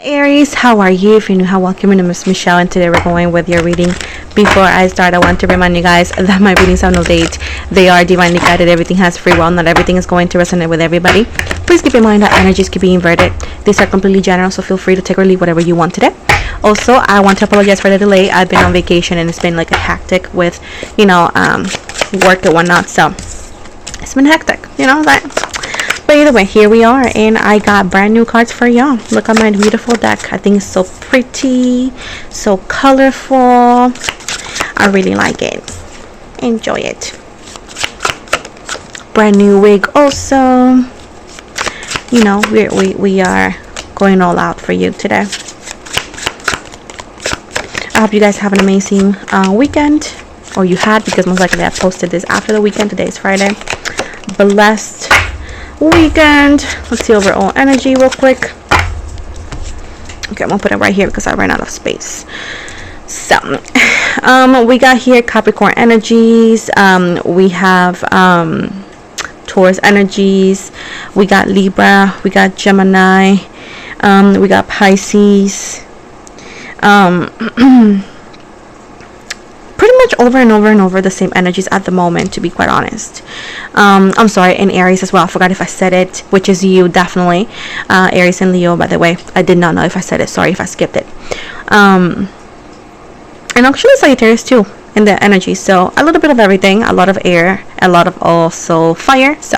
Aries, how are you? If you're new, how welcome. My name is Michelle, and today we're going with your reading. Before I start, I want to remind you guys that my readings have no date. They are divinely guided. Everything has free will. Not everything is going to resonate with everybody. Please keep in mind that energies can be inverted. These are completely general, so feel free to take or leave whatever you want today. Also, I want to apologize for the delay. I've been on vacation and it's been like a hectic with, work and whatnot. So it's been hectic, But either way, here we are, and I got brand new cards for y'all. Look at my beautiful deck. I think it's so pretty, so colorful. I really like it. Enjoy it. Brand new wig also. We are going all out for you today. I hope you guys have an amazing weekend, or you had, because most likely I posted this after the weekend. Today is Friday. Blessed weekend. Let's see overall energy real quick. Okay, I'm gonna put it right here because I ran out of space. So we got here Capricorn energies, we have Taurus energies, we got Libra, we got Gemini, we got Pisces, pretty much over and over and over the same energies at the moment, to be quite honest. I'm sorry, and Aries as well. I forgot if I said it, which is you, definitely. Aries and Leo, by the way. I did not know if I said it. Sorry if I skipped it. And actually Sagittarius too in the energy. So a little bit of everything. A lot of air, a lot of also fire. So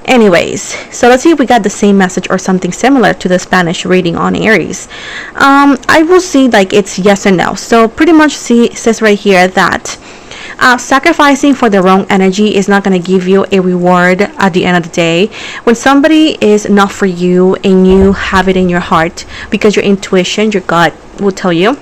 anyways, so let's see if we got the same message or something similar to the Spanish reading on Aries. I will see like it's yes and no. So pretty much says right here that sacrificing for the wrong energy is not going to give you a reward at the end of the day. When somebody is not for you and you have it in your heart, because your intuition, your gut will tell you.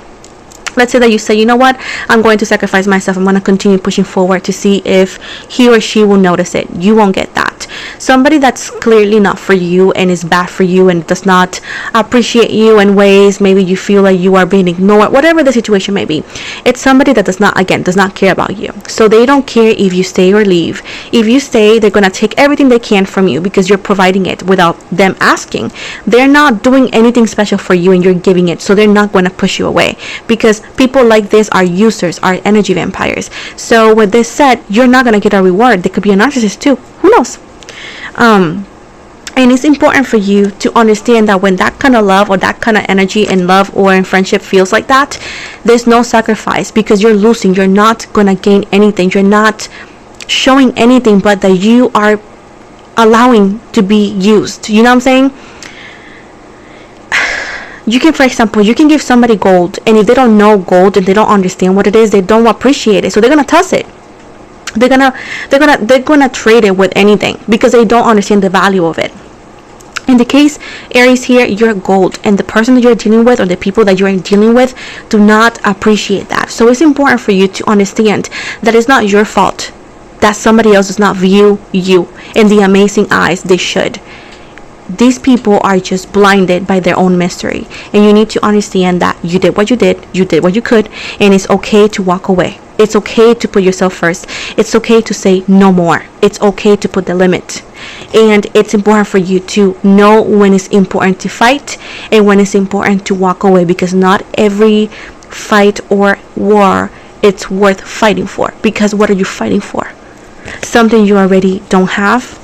Let's say that you say, you know what, I'm going to sacrifice myself. I'm going to continue pushing forward to see if he or she will notice it. You won't get that. Somebody that's clearly not for you and is bad for you and does not appreciate you in ways maybe you feel like you are being ignored, whatever the situation may be. It's somebody that does not care about you. So they don't care if you stay or leave. If you stay, they're going to take everything they can from you because you're providing it without them asking. They're not doing anything special for you and you're giving it. So they're not going to push you away, because people like this are users, are energy vampires. So with this said, you're not going to get a reward. They could be a narcissist too. Who knows? And it's important for you to understand that when that kind of love or that kind of energy in love or in friendship feels like that, there's no sacrifice, because you're losing. You're not going to gain anything. You're not showing anything but that you are allowing to be used. You know what I'm saying? You can, for example, you can give somebody gold, and if they don't know gold and they don't understand what it is, they don't appreciate it, so they're gonna toss it. They're gonna trade it with anything because they don't understand the value of it. In the case Aries here, you're gold, and the person that you're dealing with or the people that you're dealing with do not appreciate that. So it's important for you to understand that it's not your fault that somebody else does not view you in the amazing eyes they should. These people are just blinded by their own mystery, and you need to understand that you did what you did what you could, and it's okay to walk away. It's okay to put yourself first. It's okay to say no more. It's okay to put the limit. And it's important for you to know when it's important to fight and when it's important to walk away, because not every fight or war it's worth fighting for. Because what are you fighting for? Something you already don't have.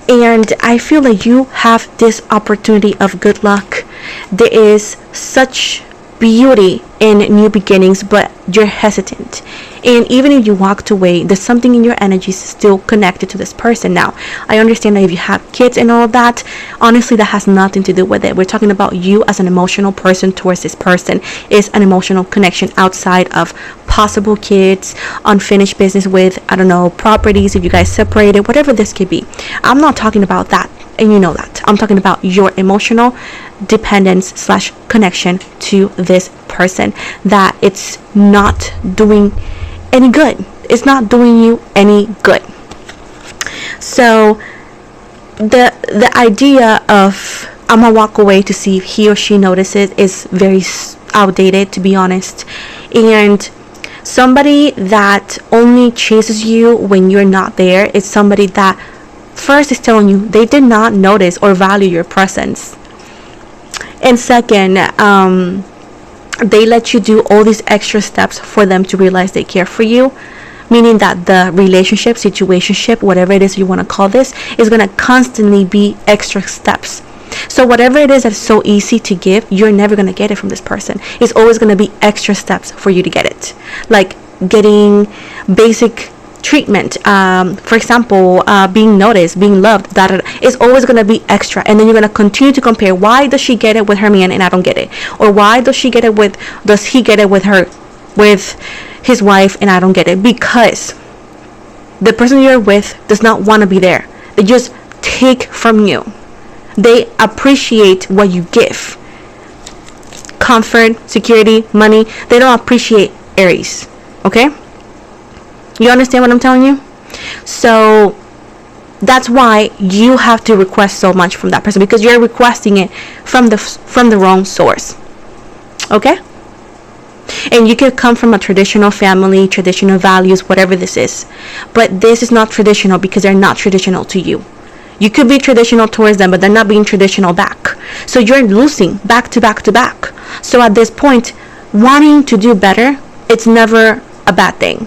And I feel like you have this opportunity of good luck. There is such beauty in new beginnings, but you're hesitant. And even if you walked away, there's something in your energy still connected to this person. Now, I understand that if you have kids and all of that, honestly, that has nothing to do with it. We're talking about you as an emotional person towards this person. Is an emotional connection outside of possible kids, unfinished business with, I don't know, properties, if you guys separated, whatever this could be. I'm not talking about that, and you know that. I'm talking about your emotional dependence / connection to this person, that it's not doing any good. It's not doing you any good. So the idea of I'm gonna walk away to see if he or she notices is very outdated, to be honest. And somebody that only chases you when you're not there is somebody that first is telling you they did not notice or value your presence. And second, they let you do all these extra steps for them to realize they care for you, meaning that the relationship, situationship, whatever it is you want to call this, is going to constantly be extra steps. So whatever it is that's so easy to give, you're never going to get it from this person. It's always going to be extra steps for you to get it, like getting basic treatment, for example, being noticed, being loved, that is always going to be extra. And then you're going to continue to compare, why does she get it with her man and I don't get it, or why does he get it with his wife and I don't get it? Because the person you're with does not want to be there. They just take from you. They appreciate what you give: comfort, security, money. They don't appreciate Aries. Okay, you understand what I'm telling you? So that's why you have to request so much from that person, because you're requesting it from the wrong source. Okay? And you could come from a traditional family, traditional values, whatever this is, but this is not traditional because they're not traditional to you. You could be traditional towards them, but they're not being traditional back. So you're losing back to back to back. So at this point, wanting to do better, it's never a bad thing.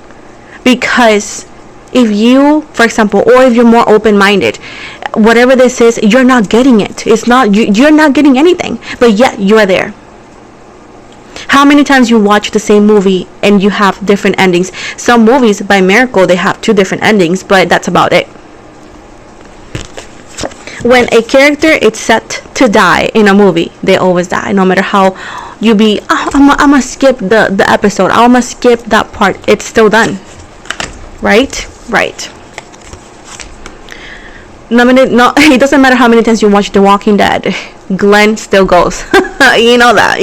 Because if you, for example, or if you're more open-minded, whatever this is, you're not getting it. It's not, you're not getting anything, but yet you're there. How many times you watch the same movie and you have different endings? Some movies, by miracle, they have 2 different endings, but that's about it. When a character is set to die in a movie, they always die. No matter how you be, I'm gonna skip the episode, I'm gonna skip that part, it's still done. Right? Right. No, it doesn't matter how many times you watch The Walking Dead, Glenn still goes. You know that.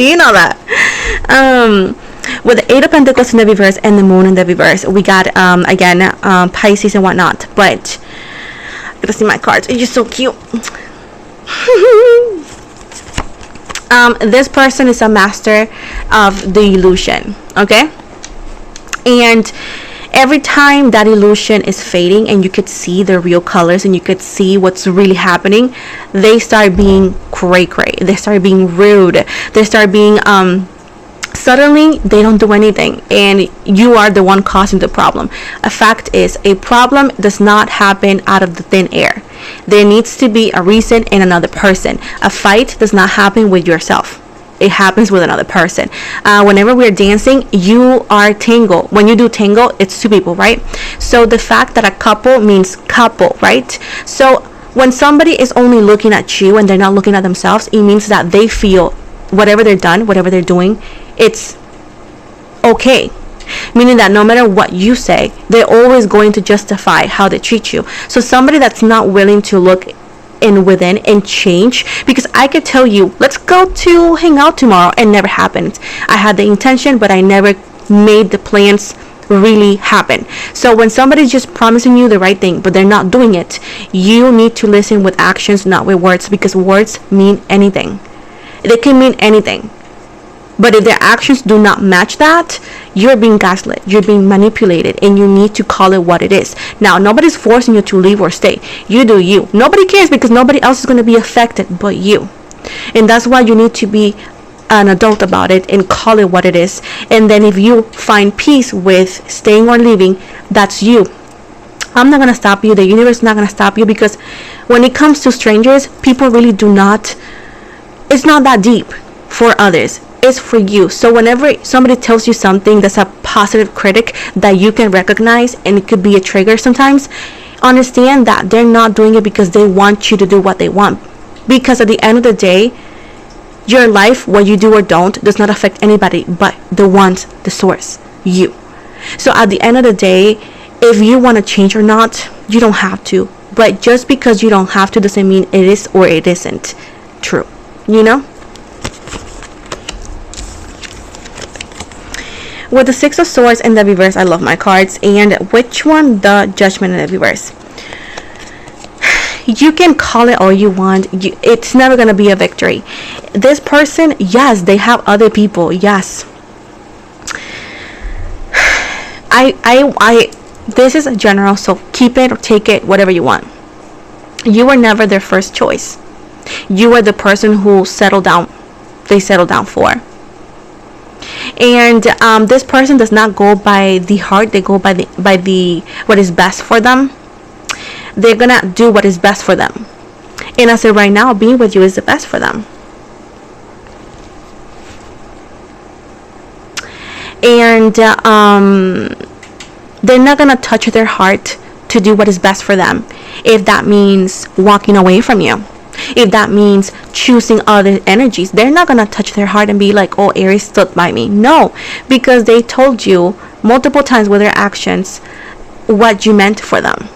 With the 8 of Pentacles in the reverse and the Moon in the reverse, we got again Pisces and whatnot. But I'm gonna see my cards. It's just so cute. This person is a master of the illusion. Okay, and every time that illusion is fading and you could see the real colors and you could see what's really happening, they start being cray. They start being rude. They start being suddenly they don't do anything and you are the one causing the problem. A fact is, a problem does not happen out of the thin air. There needs to be a reason in another person. A fight does not happen with yourself. It happens with another person. Whenever we're dancing, you are tango. When you do tango, it's 2 people, right? So the fact that a couple means couple, right? So when somebody is only looking at you and they're not looking at themselves, it means that they feel whatever they're done, whatever they're doing, it's okay. Meaning that no matter what you say, they're always going to justify how they treat you. So somebody that's not willing to look in within and change, because I could tell you, let's go to hang out tomorrow, and never happened. I had the intention, but I never made the plans really happen. So when somebody's just promising you the right thing but they're not doing it, you need to listen with actions, not with words, because words mean anything. They can mean anything, but if their actions do not match that, you're being gaslit, you're being manipulated, and you need to call it what it is. Now, nobody's forcing you to leave or stay. You do you. Nobody cares, because nobody else is going to be affected but you. And that's why you need to be an adult about it and call it what it is. And then if you find peace with staying or leaving, that's you. I'm not going to stop you. The universe is not going to stop you, because when it comes to strangers, people really do not, it's not that deep for others. It's for you. So whenever somebody tells you something that's a positive critic that you can recognize, and it could be a trigger sometimes, understand that they're not doing it because they want you to do what they want. Because at the end of the day, your life, what you do or don't, does not affect anybody but the ones, the source, you. So at the end of the day, if you want to change or not, you don't have to. But just because you don't have to doesn't mean it is or it isn't true. You know? With the 6 of Swords in the reverse, I love my cards. And which one? The Judgment in the reverse. You can call it all you want. It's never going to be a victory. This person, yes, they have other people. Yes. This is a general, so keep it or take it, whatever you want. You were never their first choice. You were the person who settled down they settle down for. And this person does not go by the heart, they go by the what is best for them. They're gonna do what is best for them. And as of right now, being with you is the best for them. And they're not gonna touch their heart to do what is best for them. If that means walking away from you, if that means choosing other energies, they're not gonna touch their heart and be like, oh, Aries stood by me. No, because they told you multiple times with their actions what you meant for them.